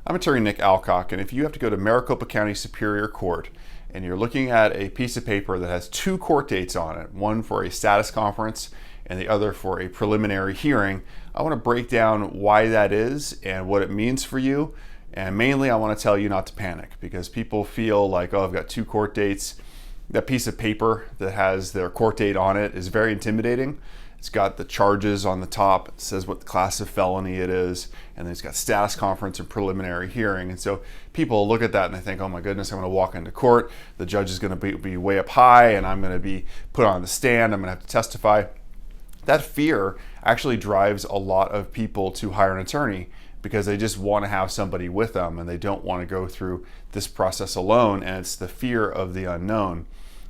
I'm attorney Nick Alcock, and if you have to go to Maricopa County Superior Court and you're looking at a piece of paper that has two court dates on it, one for a status conference and the other for a preliminary hearing, I want to break down why that is and what it means for you. And mainly I want to tell you not to panic, because people feel like, oh, I've got two court dates. That piece of paper that has their court date on it is very intimidating. It's got the charges on the top. It says what class of felony it is, and then it's got status conference and preliminary hearing. And so people look at that and they think, oh my goodness, I'm going to walk into court. The judge is going to be way up high, and I'm going to be put on the stand. I'm going to have to testify. That fear actually drives a lot of people to hire an attorney, because they just want to have somebody with them and they don't want to go through this process alone. And it's the fear of the unknown.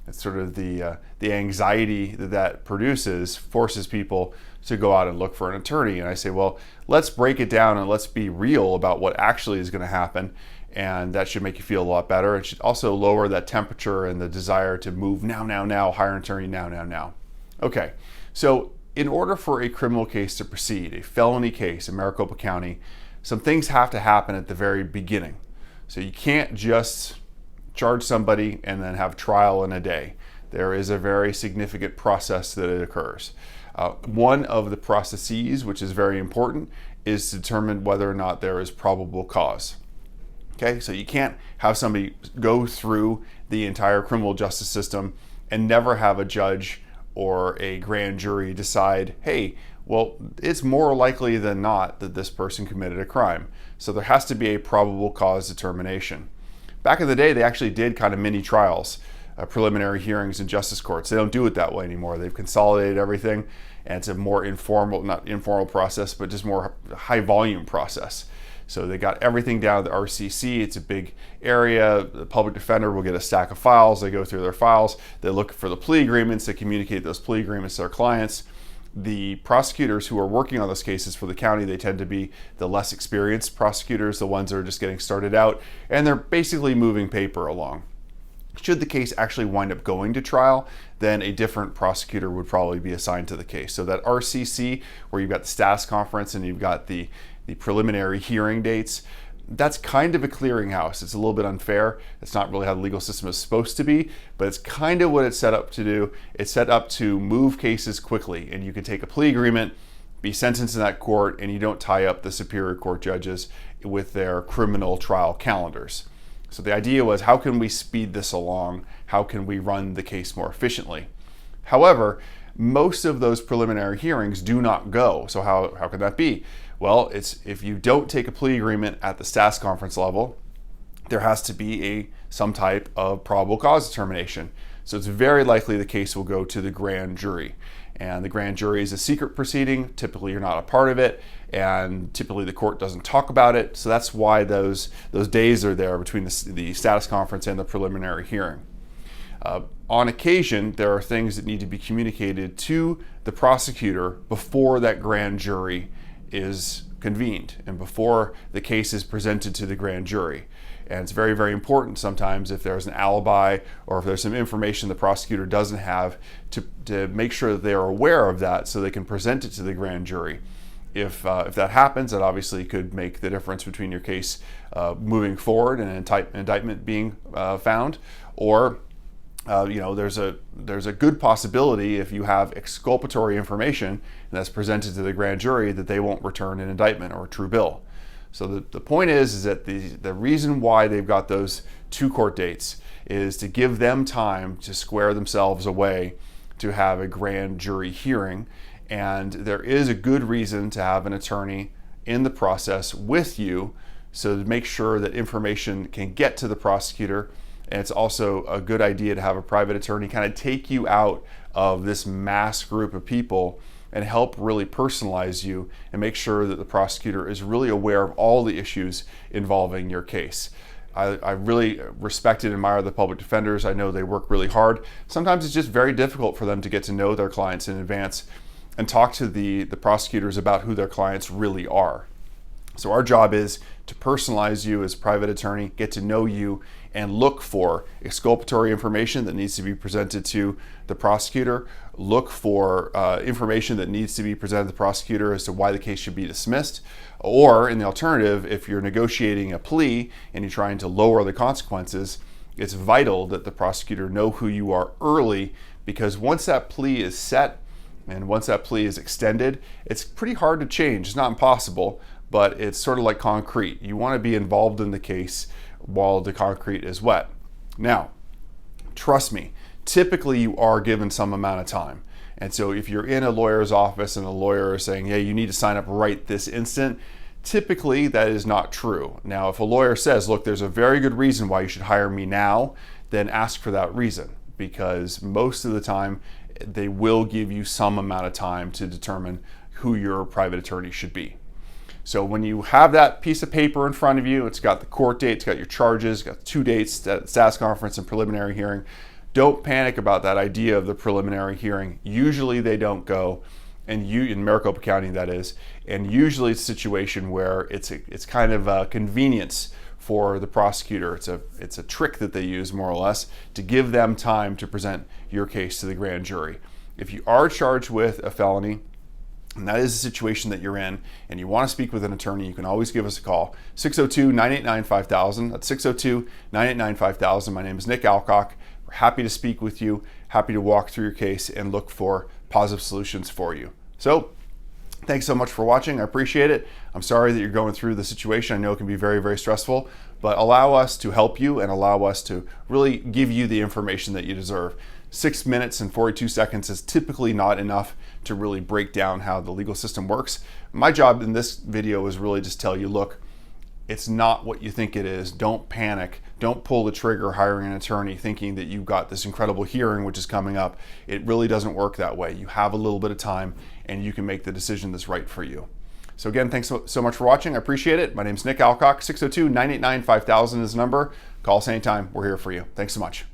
It's sort of the anxiety that produces forces people to go out and look for an attorney. And I say, well, let's break it down and let's be real about what actually is going to happen. And that should make you feel a lot better. It should also lower that temperature and the desire to move now, hire an attorney now. Okay, so in order for a criminal case to proceed, a felony case in Maricopa County, some things have to happen at the very beginning. So you can't just charge somebody and then have trial in a day. There is a very significant process that it occurs. One of the processes, which is very important, is to determine whether or not there is probable cause. Okay, so you can't have somebody go through the entire criminal justice system and never have a judge or a grand jury decide, hey, well, it's more likely than not that this person committed a crime. So there has to be a probable cause determination. Back in the day, they actually did kind of mini trials, preliminary hearings in justice courts. They don't do it that way anymore. They've consolidated everything, and it's a more informal, not informal process, but just more high volume process. So they got everything down to the RCC. It's a big area. The public defender will get a stack of files. They go through their files. They look for the plea agreements. They communicate those plea agreements to their clients. The prosecutors who are working on those cases for the county, they tend to be the less experienced prosecutors, the ones that are just getting started out, and they're basically moving paper along. Should the case actually wind up going to trial, then a different prosecutor would probably be assigned to the case. So that RCC, where you've got the status conference and you've got the preliminary hearing dates, that's kind of a clearinghouse. It's a little bit unfair. It's not really how the legal system is supposed to be, but it's kind of what it's set up to do. It's set up to move cases quickly, and you can take a plea agreement, be sentenced in that court, and you don't tie up the Superior Court judges with their criminal trial calendars. So the idea was, how can we speed this along? How can we run the case more efficiently? However, most of those preliminary hearings do not go. So how can that be? Well, it's if you don't take a plea agreement at the status conference level, there has to be some type of probable cause determination. So it's very likely the case will go to the grand jury. And the grand jury is a secret proceeding. Typically, you're not a part of it, and typically the court doesn't talk about it. So that's why those days are there between the status conference and the preliminary hearing. On occasion, there are things that need to be communicated to the prosecutor before that grand jury is convened and before the case is presented to the grand jury. And it's very, very important sometimes, if there's an alibi or if there's some information the prosecutor doesn't have, to make sure that they are aware of that so they can present it to the grand jury. If that happens, that obviously could make the difference between your case moving forward and an indictment being found, or there's a good possibility, if you have exculpatory information that's presented to the grand jury, that they won't return an indictment or a true bill. So the point is that the reason why they've got those two court dates is to give them time to square themselves away to have a grand jury hearing. And there is a good reason to have an attorney in the process with you, so to make sure that information can get to the prosecutor. And it's also a good idea to have a private attorney kind of take you out of this mass group of people and help really personalize you and make sure that the prosecutor is really aware of all the issues involving your case. I really respect and admire the public defenders. I know they work really hard. Sometimes it's just very difficult for them to get to know their clients in advance and talk to the prosecutors about who their clients really are. So our job is to personalize you as a private attorney, get to know you, and look for exculpatory information that needs to be presented to the prosecutor, look for information that needs to be presented to the prosecutor as to why the case should be dismissed, or in the alternative, if you're negotiating a plea and you're trying to lower the consequences, it's vital that the prosecutor know who you are early, because once that plea is set and once that plea is extended, it's pretty hard to change. It's not impossible, but it's sort of like concrete. You want to be involved in the case while the concrete is wet. Now, trust me, typically you are given some amount of time. And so if you're in a lawyer's office and the lawyer is saying, hey, you need to sign up right this instant, typically that is not true. Now, if a lawyer says, look, there's a very good reason why you should hire me now, then ask for that reason, because most of the time they will give you some amount of time to determine who your private attorney should be. So when you have that piece of paper in front of you, it's got the court date, it's got your charges, it's got the 2 dates, status conference and preliminary hearing. Don't panic about that idea of the preliminary hearing. Usually they don't go, and in Maricopa County that is, and usually it's a situation where it's kind of a convenience for the prosecutor. It's a trick that they use, more or less, to give them time to present your case to the grand jury. If you are charged with a felony, and that is the situation that you're in, and you want to speak with an attorney, you can always give us a call, 602-989-5000. That's 602-989-5000. My name is Nick Alcock. We're happy to speak with you, happy to walk through your case and look for positive solutions for you. So, thanks so much for watching. I appreciate it. I'm sorry that you're going through the situation. I know it can be very, very stressful, but allow us to help you and allow us to really give you the information that you deserve. 6 minutes and 42 seconds is typically not enough to really break down how the legal system works. My job in this video is really just tell you, look, it's not what you think it is. Don't panic. Don't pull the trigger hiring an attorney thinking that you've got this incredible hearing which is coming up. It really doesn't work that way. You have a little bit of time and you can make the decision that's right for you. So again, thanks so much for watching. I appreciate it. My name is Nick Alcock. 602-989-5000 is the number. Call us anytime. We're here for you. Thanks so much.